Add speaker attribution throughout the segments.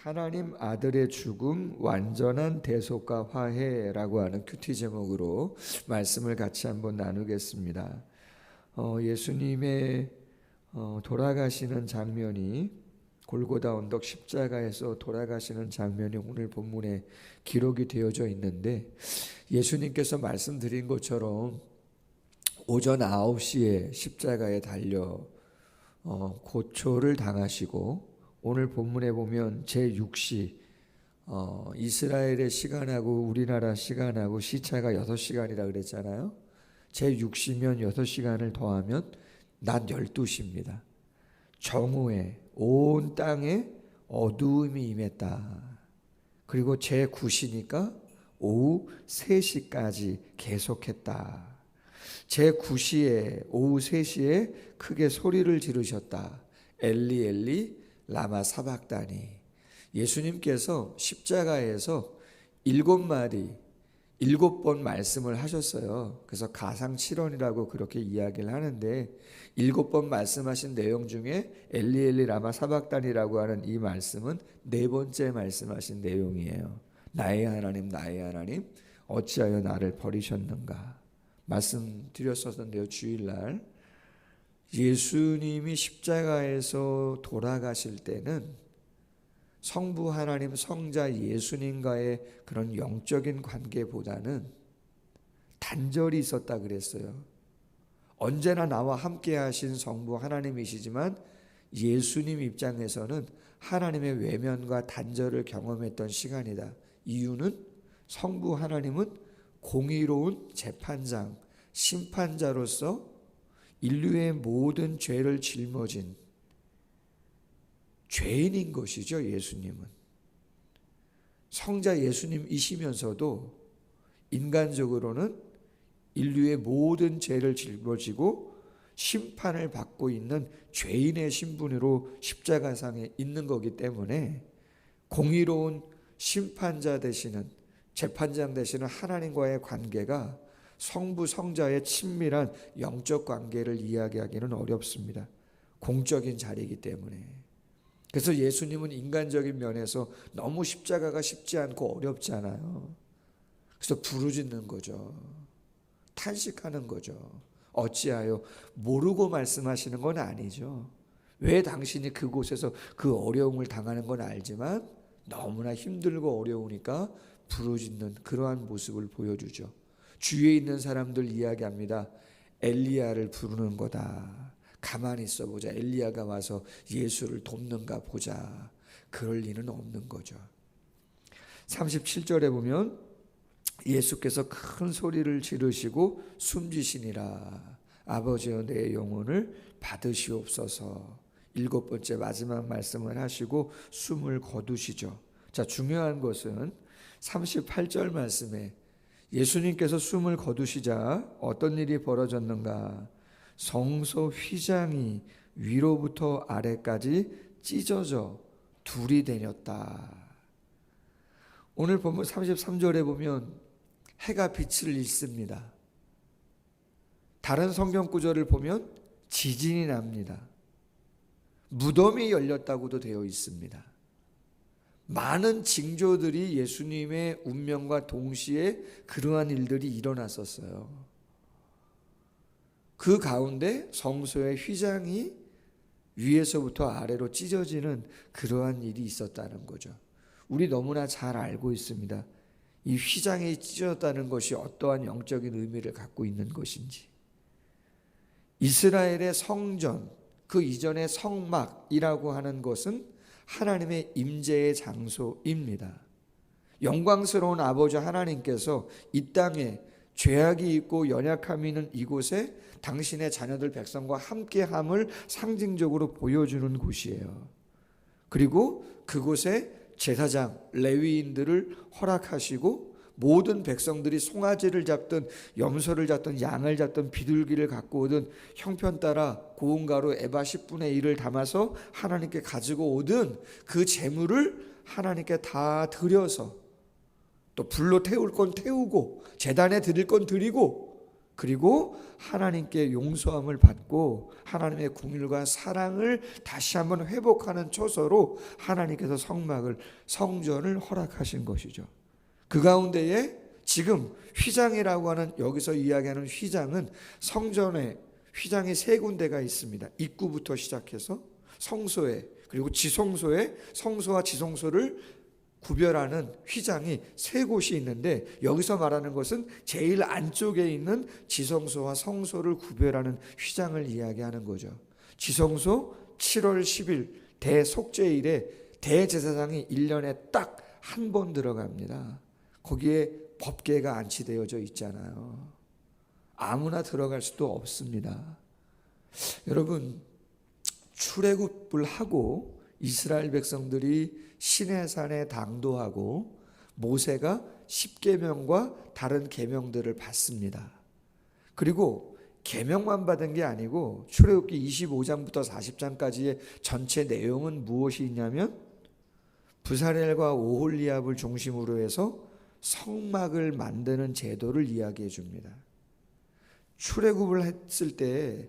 Speaker 1: 하나님 아들의 죽음 완전한 대속과 화해라고 하는 큐티 제목으로 말씀을 같이 한번 나누겠습니다. 예수님의 돌아가시는 장면이 골고다 언덕 십자가에서 돌아가시는 장면이 오늘 본문에 기록이 되어져 있는데, 예수님께서 말씀드린 것처럼 오전 9시에 십자가에 달려 고초를 당하시고, 오늘 본문에 보면 제6시 이스라엘의 시간하고 우리나라 시간하고 시차가 6시간이라 그랬잖아요. 제6시면 6시간을 더하면 낮 12시입니다. 정오에 온 땅에 어두움이 임했다. 그리고 제9시니까 오후 3시까지 계속했다. 제9시에 오후 3시에 크게 소리를 지르셨다. 엘리 엘리 라마 사박다니. 예수님께서 십자가에서 7마디 7번 말씀을 하셨어요. 그래서 가상칠언이라고 그렇게 이야기를 하는데, 7번 말씀하신 내용 중에 엘리 엘리 라마 사박다니라고 하는 이 말씀은 4번째 말씀하신 내용이에요. 나의 하나님 어찌하여 나를 버리셨는가 말씀드렸었는데요. 주일날 예수님이 십자가에서 돌아가실 때는 성부 하나님, 성자 예수님과의 그런 영적인 관계보다는 단절이 있었다 그랬어요. 언제나 나와 함께 하신 성부 하나님이시지만 예수님 입장에서는 하나님의 외면과 단절을 경험했던 시간이다. 이유는 성부 하나님은 공의로운 재판장, 심판자로서 인류의 모든 죄를 짊어진 죄인인 것이죠. 예수님은 성자 예수님이시면서도 인간적으로는 인류의 모든 죄를 짊어지고 심판을 받고 있는 죄인의 신분으로 십자가상에 있는 거기 때문에 공의로운 심판자 되시는, 재판장 되시는 하나님과의 관계가 성부 성자의 친밀한 영적 관계를 이야기하기는 어렵습니다. 공적인 자리이기 때문에. 그래서 예수님은 인간적인 면에서 너무 십자가가 쉽지 않고 어렵잖아요. 그래서 부르짖는 거죠. 탄식하는 거죠. 어찌하여, 모르고 말씀하시는 건 아니죠. 왜 당신이 그곳에서 그 어려움을 당하는 건 알지만 너무나 힘들고 어려우니까 부르짖는 그러한 모습을 보여주죠. 주위에 있는 사람들 이야기합니다. 엘리야를 부르는 거다. 가만히 있어보자. 엘리야가 와서 예수를 돕는가 보자. 그럴 리는 없는 거죠. 37절에 보면 예수께서 큰 소리를 지르시고 숨지시니라. 아버지여 내 영혼을 받으시옵소서. 7번째 마지막 말씀을 하시고 숨을 거두시죠. 자, 중요한 것은 38절 말씀에 예수님께서 숨을 거두시자 어떤 일이 벌어졌는가? 성소 휘장이 위로부터 아래까지 찢어져 둘이 되었다. 오늘 본문 33절에 보면 해가 빛을 잃습니다. 다른 성경 구절을 보면 지진이 납니다. 무덤이 열렸다고도 되어 있습니다. 많은 징조들이 예수님의 운명과 동시에 그러한 일들이 일어났었어요. 그 가운데 성소의 휘장이 위에서부터 아래로 찢어지는 그러한 일이 있었다는 거죠. 우리 너무나 잘 알고 있습니다. 이 휘장이 찢어졌다는 것이 어떠한 영적인 의미를 갖고 있는 것인지. 이스라엘의 성전, 그 이전의 성막이라고 하는 것은 하나님의 임재의 장소입니다. 영광스러운 아버지 하나님께서 이 땅에 죄악이 있고 연약함이 있는 이곳에 당신의 자녀들 백성과 함께함을 상징적으로 보여주는 곳이에요. 그리고 그곳에 제사장, 레위인들을 허락하시고 모든 백성들이 송아지를 잡든 염소를 잡든 양을 잡든 비둘기를 갖고 오든 형편 따라 고운가루 에바 10분의 1을 담아서 하나님께 가지고 오든 그 제물을 하나님께 다 드려서, 또 불로 태울 건 태우고 재단에 드릴 건 드리고, 그리고 하나님께 용서함을 받고 하나님의 긍휼과 사랑을 다시 한번 회복하는 초소로 하나님께서 성전을 허락하신 것이죠. 그 가운데에 지금 휘장이라고 하는, 여기서 이야기하는 휘장은 성전에 휘장이 세 군데가 있습니다. 입구부터 시작해서 성소에, 그리고 지성소에, 성소와 지성소를 구별하는 휘장이 세 곳이 있는데, 여기서 말하는 것은 제일 안쪽에 있는 지성소와 성소를 구별하는 휘장을 이야기하는 거죠. 지성소 7월 10일 대속죄일에 대제사장이 1년에 딱 한 번 들어갑니다. 거기에 법궤가 안치되어져 있잖아요. 아무나 들어갈 수도 없습니다. 여러분, 출애굽을 하고 이스라엘 백성들이 시내산에 당도하고 모세가 10계명과 다른 계명들을 받습니다. 그리고 계명만 받은 게 아니고 출애굽기 25장부터 40장까지의 전체 내용은 무엇이 있냐면, 부살엘과 오홀리압을 중심으로 해서 성막을 만드는 제도를 이야기해 줍니다. 출애굽을 했을 때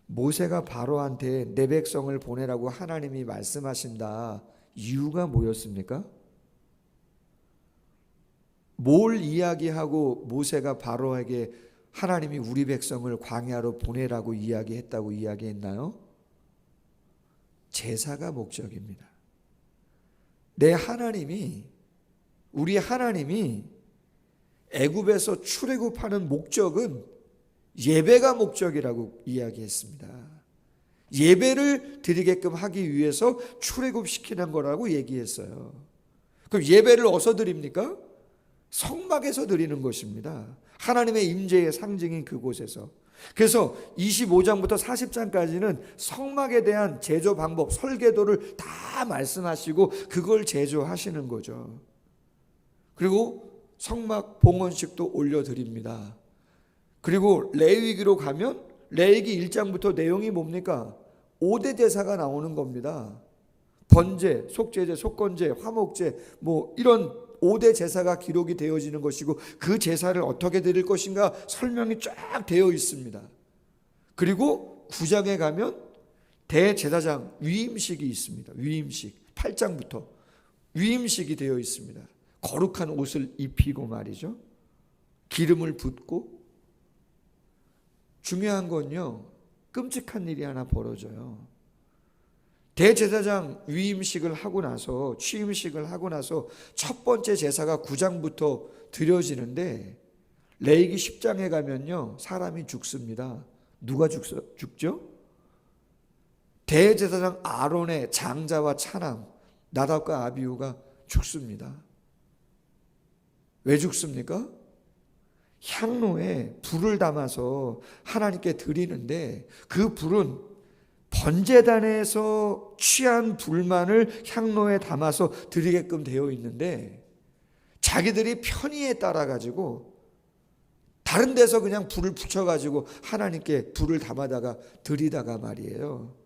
Speaker 1: 모세가 바로한테 내 백성을 보내라고 하나님이 말씀하신다. 이유가 뭐였습니까? 뭘 이야기하고 모세가 바로에게 하나님이 우리 백성을 광야로 보내라고 이야기했다고 이야기했나요? 제사가 목적입니다. 내 하나님이, 우리 하나님이 애굽에서 출애굽하는 목적은 예배가 목적이라고 이야기했습니다. 예배를 드리게끔 하기 위해서 출애굽시키는 거라고 얘기했어요. 그럼 예배를 어디서 드립니까? 성막에서 드리는 것입니다. 하나님의 임재의 상징인 그곳에서. 그래서 25장부터 40장까지는 성막에 대한 제조 방법, 설계도를 다 말씀하시고 그걸 제조하시는 거죠. 그리고 성막 봉헌식도 올려드립니다. 그리고 레위기로 가면 레위기 1장부터 내용이 뭡니까? 5대 제사가 나오는 겁니다. 번제, 속죄제, 속건제, 화목제, 뭐 이런 5대 제사가 기록이 되어지는 것이고, 그 제사를 어떻게 드릴 것인가 설명이 쫙 되어 있습니다. 그리고 9장에 가면 대제사장 위임식이 있습니다. 위임식 8장부터 위임식이 되어 있습니다. 거룩한 옷을 입히고 말이죠. 기름을 붓고. 중요한 건요, 끔찍한 일이 하나 벌어져요. 대제사장 위임식을 하고 나서, 취임식을 하고 나서 첫 번째 제사가 9장부터 드려지는데, 레위기 10장에 가면요 사람이 죽습니다. 누가 죽죠? 대제사장 아론의 장자와 차남 나답과 아비후가 죽습니다. 왜 죽습니까? 향로에 불을 담아서 하나님께 드리는데, 그 불은 번제단에서 취한 불만을 향로에 담아서 드리게끔 되어 있는데, 자기들이 편의에 따라 가지고 다른 데서 그냥 불을 붙여 가지고 하나님께 불을 담아다가 드리다가 말이에요,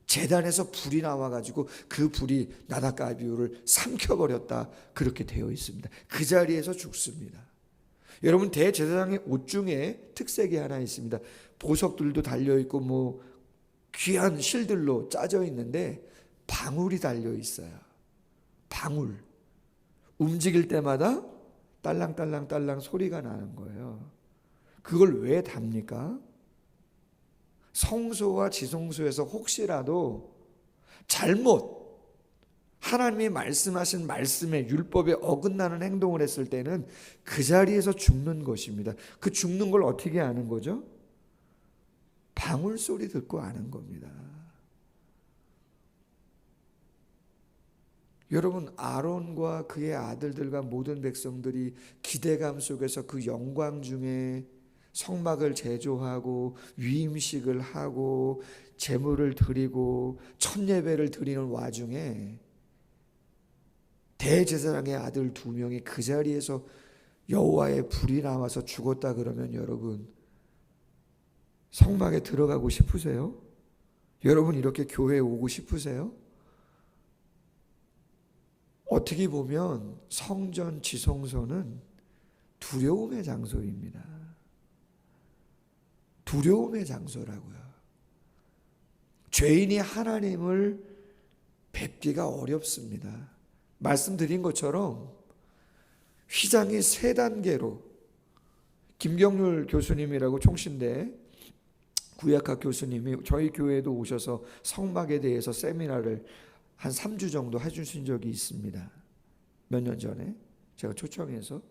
Speaker 1: 제단에서 불이 나와 가지고 그 불이 나답과 아비후를 삼켜버렸다, 그렇게 되어 있습니다. 그 자리에서 죽습니다. 여러분, 대제사장의 옷 중에 특색이 하나 있습니다. 보석들도 달려있고 뭐 귀한 실들로 짜져 있는데 방울이 달려 있어요. 방울. 움직일 때마다 딸랑딸랑딸랑 소리가 나는 거예요. 그걸 왜 답니까? 성소와 지성소에서 혹시라도 잘못 하나님이 말씀하신 말씀에, 율법에 어긋나는 행동을 했을 때는 그 자리에서 죽는 것입니다. 그 죽는 걸 어떻게 아는 거죠? 방울 소리 듣고 아는 겁니다. 여러분, 아론과 그의 아들들과 모든 백성들이 기대감 속에서 그 영광 중에 성막을 제조하고 위임식을 하고 제물을 드리고 첫 예배를 드리는 와중에 대제사장의 아들 2명이 그 자리에서 여호와의 불이 나와서 죽었다 그러면, 여러분 성막에 들어가고 싶으세요? 여러분 이렇게 교회에 오고 싶으세요? 어떻게 보면 성전 지성소는 두려움의 장소입니다. 두려움의 장소라고요. 죄인이 하나님을 뵙기가 어렵습니다. 말씀드린 것처럼 휘장이 3단계로, 김경률 교수님이라고 총신대 구약학 교수님이 저희 교회에도 오셔서 성막에 대해서 세미나를 한 3주 정도 해주신 적이 있습니다. 몇 년 전에 제가 초청해서,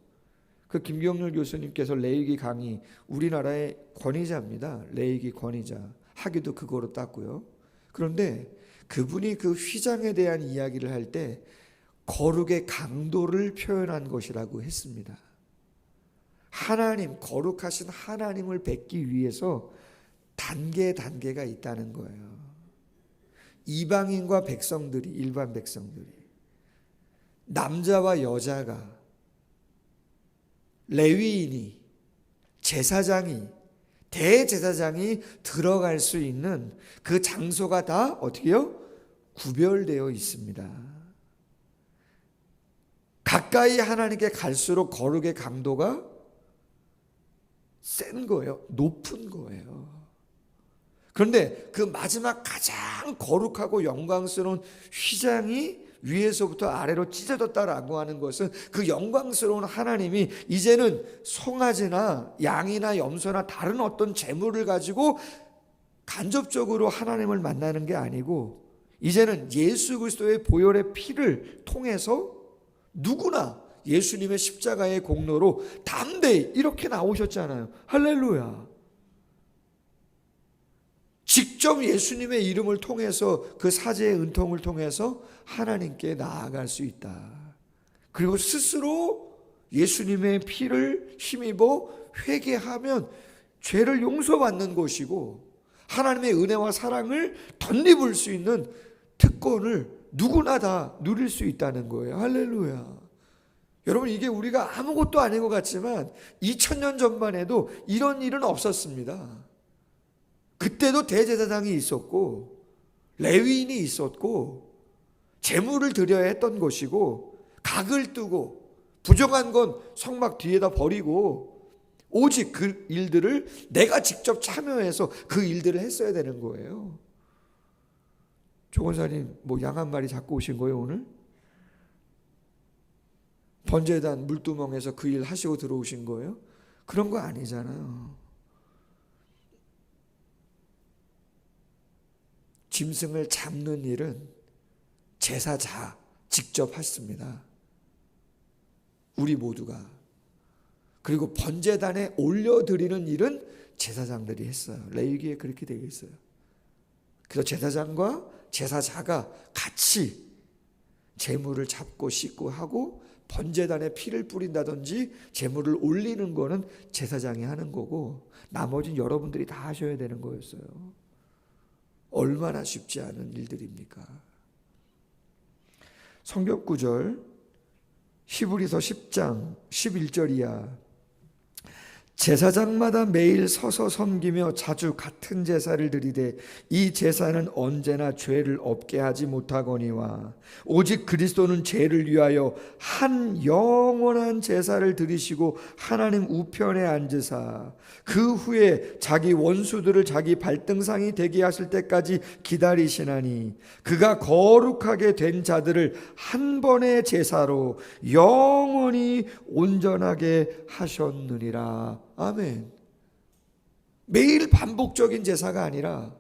Speaker 1: 그 김경률 교수님께서 레위기 강의, 우리나라의 권위자입니다. 레위기 권위자, 학위도 그거로 땄고요. 그런데 그분이 그 휘장에 대한 이야기를 할 때 거룩의 강도를 표현한 것이라고 했습니다. 하나님, 거룩하신 하나님을 뵙기 위해서 단계가 있다는 거예요. 이방인과 백성들이, 일반 백성들이, 남자와 여자가, 레위인이, 제사장이, 대제사장이 들어갈 수 있는 그 장소가 다 어떻게요? 구별되어 있습니다. 가까이 하나님께 갈수록 거룩의 강도가 센 거예요. 높은 거예요. 그런데 그 마지막 가장 거룩하고 영광스러운 휘장이 위에서부터 아래로 찢어졌다라고 하는 것은 그 영광스러운 하나님이 이제는 송아지나 양이나 염소나 다른 어떤 재물을 가지고 간접적으로 하나님을 만나는 게 아니고, 이제는 예수 그리스도의 보혈의 피를 통해서 누구나 예수님의 십자가의 공로로 담대히 이렇게 나오셨잖아요. 할렐루야. 직접 예수님의 이름을 통해서, 그 사제의 은통을 통해서 하나님께 나아갈 수 있다. 그리고 스스로 예수님의 피를 힘입어 회개하면 죄를 용서받는 것이고, 하나님의 은혜와 사랑을 덧입을 수 있는 특권을 누구나 다 누릴 수 있다는 거예요. 할렐루야. 여러분, 이게 우리가 아무것도 아닌 것 같지만 2000년 전만 해도 이런 일은 없었습니다. 그때도 대제사장이 있었고 레위인이 있었고 제물을 드려야 했던 것이고, 각을 뜨고 부정한 건 성막 뒤에다 버리고 오직 그 일들을 내가 직접 참여해서 그 일들을 했어야 되는 거예요. 조건사님, 뭐 양 한 마리 잡고 오신 거예요 오늘? 번제단 물두멍에서 그 일 하시고 들어오신 거예요? 그런 거 아니잖아요. 짐승을 잡는 일은 제사자 직접 했습니다. 우리 모두가. 그리고 번제단에 올려드리는 일은 제사장들이 했어요. 레위기에 그렇게 되어 있어요. 그래서 제사장과 제사자가 같이 제물을 잡고 씻고 하고, 번제단에 피를 뿌린다든지 제물을 올리는 거는 제사장이 하는 거고, 나머지는 여러분들이 다 하셔야 되는 거였어요. 얼마나 쉽지 않은 일들입니까? 성경 구절 히브리서 10장 11절이야. 제사장마다 매일 서서 섬기며 자주 같은 제사를 드리되 이 제사는 언제나 죄를 없게 하지 못하거니와 오직 그리스도는 죄를 위하여 한 영원한 제사를 드리시고 하나님 우편에 앉으사 그 후에 자기 원수들을 자기 발등상이 되게 하실 때까지 기다리시나니 그가 거룩하게 된 자들을 한 번의 제사로 영원히 온전하게 하셨느니라. 아멘. 매일 반복적인 제사가 아니라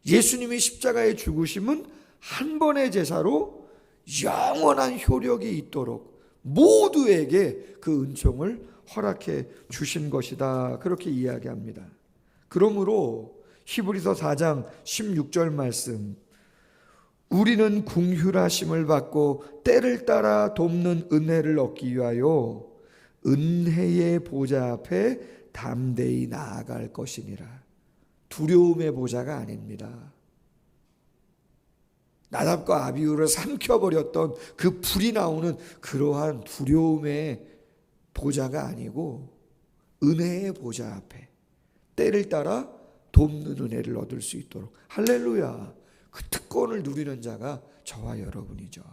Speaker 1: 예수님의 십자가의 죽으심은 한 번의 제사로 영원한 효력이 있도록 모두에게 그 은총을 허락해 주신 것이다. 그렇게 이야기합니다. 그러므로 히브리서 4장 16절 말씀, 우리는 긍휼하심을 받고 때를 따라 돕는 은혜를 얻기 위하여 은혜의 보좌 앞에 담대히 나아갈 것이니라. 두려움의 보좌가 아닙니다. 나답과 아비후를 삼켜버렸던 그 불이 나오는 그러한 두려움의 보좌가 아니고 은혜의 보좌 앞에 때를 따라 돕는 은혜를 얻을 수 있도록, 할렐루야, 그 특권을 누리는 자가 저와 여러분이죠.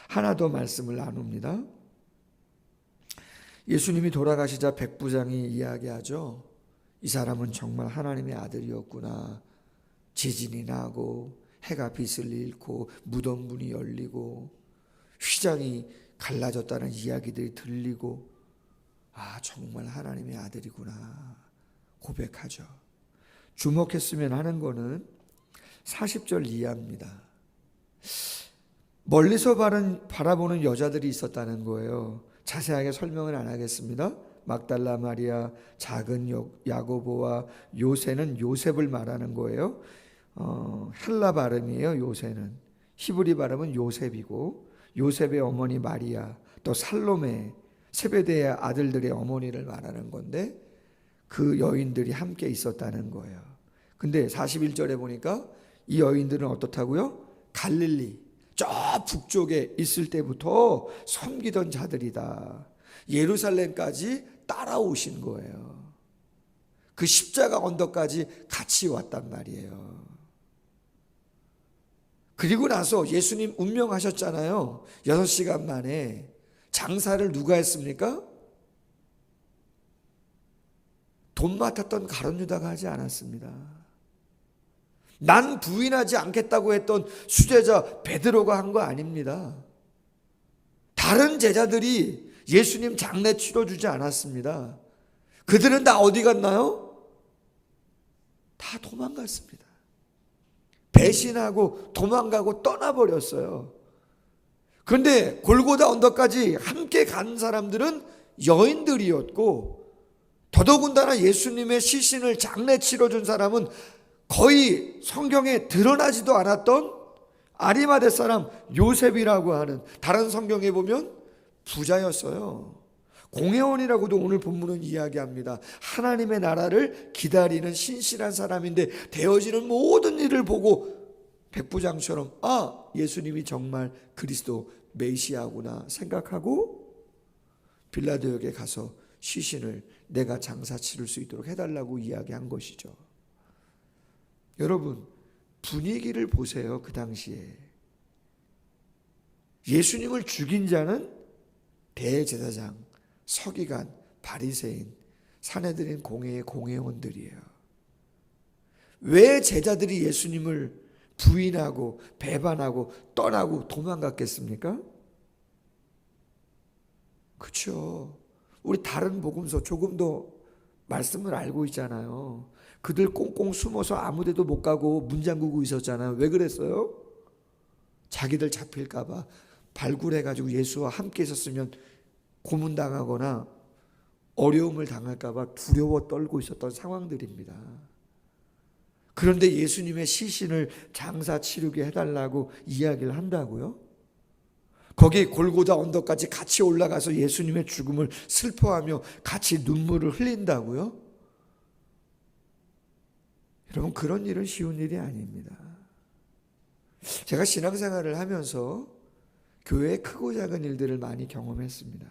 Speaker 1: 하나 더 말씀을 나눕니다. 예수님이 돌아가시자 백부장이 이야기하죠. 이 사람은 정말 하나님의 아들이었구나. 지진이 나고 해가 빛을 잃고 무덤 문이 열리고 휘장이 갈라졌다는 이야기들이 들리고, 아, 정말 하나님의 아들이구나 고백하죠. 주목했으면 하는 거는 40절 이하입니다. 멀리서 바라보는 여자들이 있었다는 거예요. 자세하게 설명은 안 하겠습니다. 막달라 마리아, 작은 야고보와 요새는 요셉을 말하는 거예요. 헬라 발음이에요. 요새는 히브리 발음은 요셉이고, 요셉의 어머니 마리아, 또 살로메, 세베대의 아들들의 어머니를 말하는 건데, 그 여인들이 함께 있었다는 거예요. 근데 41절에 보니까 이 여인들은 어떻다고요? 갈릴리, 저 북쪽에 있을 때부터 섬기던 자들이다. 예루살렘까지 따라오신 거예요. 그 십자가 언덕까지 같이 왔단 말이에요. 그리고 나서 예수님 운명하셨잖아요. 6시간 만에. 장사를 누가 했습니까? 돈 맡았던 가룟 유다가 하지 않았습니다. 난 부인하지 않겠다고 했던 수제자 베드로가 한 거 아닙니다. 다른 제자들이 예수님 장례 치러주지 않았습니다. 그들은 다 어디 갔나요? 다 도망갔습니다. 배신하고 도망가고 떠나버렸어요. 그런데 골고다 언덕까지 함께 간 사람들은 여인들이었고, 더더군다나 예수님의 시신을 장례 치러준 사람은 거의 성경에 드러나지도 않았던 아리마대 사람 요셉이라고 하는, 다른 성경에 보면 부자였어요. 공회원이라고도 오늘 본문은 이야기합니다. 하나님의 나라를 기다리는 신실한 사람인데, 되어지는 모든 일을 보고 백부장처럼, 아, 예수님이 정말 그리스도 메시아구나 생각하고 빌라도에게 가서 시신을 내가 장사 치를 수 있도록 해달라고 이야기한 것이죠. 여러분, 분위기를 보세요. 그 당시에 예수님을 죽인 자는 대제사장, 서기관, 바리새인, 사내들인 공회의 공회원들이에요. 왜 제자들이 예수님을 부인하고 배반하고 떠나고 도망갔겠습니까? 그렇죠. 우리 다른 복음서 조금 더 말씀을 알고 있잖아요. 그들 꽁꽁 숨어서 아무데도 못 가고 문 잠그고 있었잖아요. 왜 그랬어요? 자기들 잡힐까 봐 발굴해가지고 예수와 함께 있었으면 고문당하거나 어려움을 당할까 봐 두려워 떨고 있었던 상황들입니다. 그런데 예수님의 시신을 장사 치르게 해달라고 이야기를 한다고요? 거기 골고다 언덕까지 같이 올라가서 예수님의 죽음을 슬퍼하며 같이 눈물을 흘린다고요? 여러분, 그런 일은 쉬운 일이 아닙니다. 제가 신앙생활을 하면서 교회의 크고 작은 일들을 많이 경험했습니다.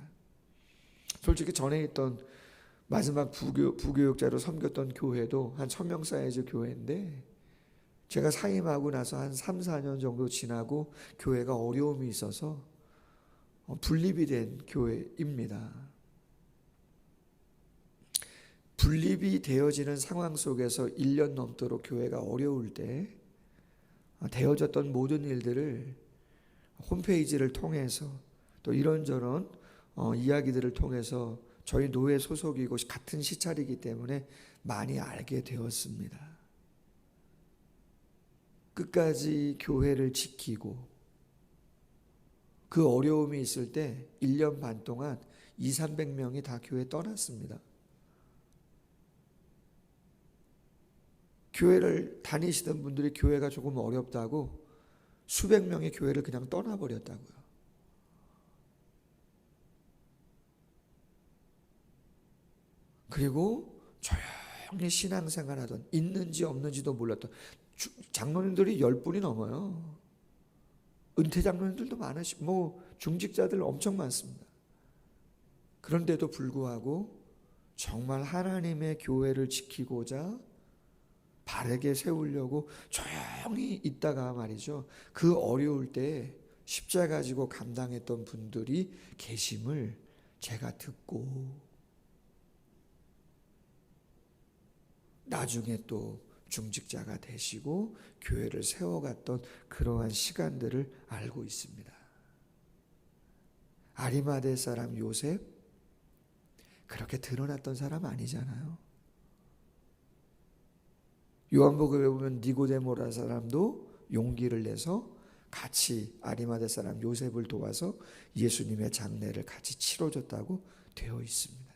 Speaker 1: 솔직히 전에 있던 마지막 부교육자로 섬겼던 교회도 한 1000명 사이즈 교회인데, 제가 사임하고 나서 한 3, 4년 정도 지나고 교회가 어려움이 있어서 분립이 된 교회입니다. 분립이 되어지는 상황 속에서 1년 넘도록 교회가 어려울 때 되어졌던 모든 일들을 홈페이지를 통해서 또 이런저런 이야기들을 통해서 저희 노예 소속이고 같은 시찰이기 때문에 많이 알게 되었습니다. 끝까지 교회를 지키고 그 어려움이 있을 때 1년 반 동안 200~300명이 다 교회 떠났습니다. 교회를 다니시던 분들이 교회가 조금 어렵다고 수백 명의 교회를 그냥 떠나버렸다고요. 그리고 조용히 신앙생활하던, 있는지 없는지도 몰랐던 장로님들이 10분이 넘어요. 은퇴 장로님들도 많으시고 중직자들 엄청 많습니다. 그런데도 불구하고 정말 하나님의 교회를 지키고자 바르게 세우려고 조용히 있다가 말이죠, 그 어려울 때 십자가 지고 감당했던 분들이 계심을 제가 듣고, 나중에 또 중직자가 되시고 교회를 세워갔던 그러한 시간들을 알고 있습니다. 아리마대 사람 요셉, 그렇게 드러났던 사람 아니잖아요. 요한복음에 보면 니고데모라는 사람도 용기를 내서 같이 아리마대 사람 요셉을 도와서 예수님의 장례를 같이 치러줬다고 되어 있습니다.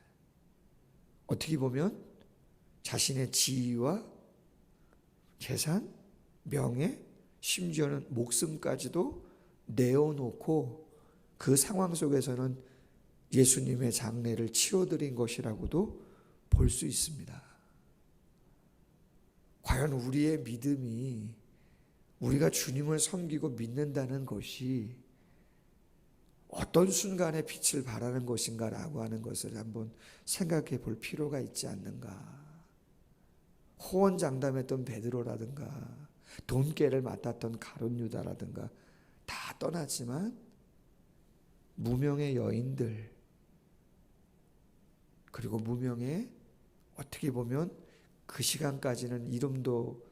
Speaker 1: 어떻게 보면 자신의 지위와 재산, 명예, 심지어는 목숨까지도 내어놓고 그 상황 속에서는 예수님의 장례를 치러드린 것이라고도 볼 수 있습니다. 과연 우리의 믿음이, 우리가 주님을 섬기고 믿는다는 것이 어떤 순간에 빛을 발하는 것인가라고 하는 것을 한번 생각해 볼 필요가 있지 않는가. 호언장담했던 베드로라든가 돈깨를 맡았던 가룟 유다라든가 다 떠났지만 무명의 여인들, 그리고 무명의, 어떻게 보면 그 시간까지는 이름도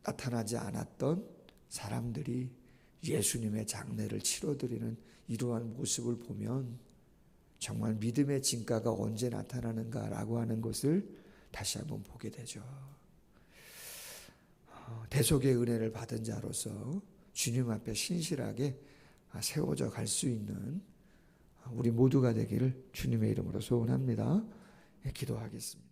Speaker 1: 나타나지 않았던 사람들이 예수님의 장례를 치러드리는 이러한 모습을 보면 정말 믿음의 진가가 언제 나타나는가라고 하는 것을 다시 한번 보게 되죠. 대속의 은혜를 받은 자로서 주님 앞에 신실하게 세워져 갈 수 있는 우리 모두가 되기를 주님의 이름으로 소원합니다. 기도하겠습니다.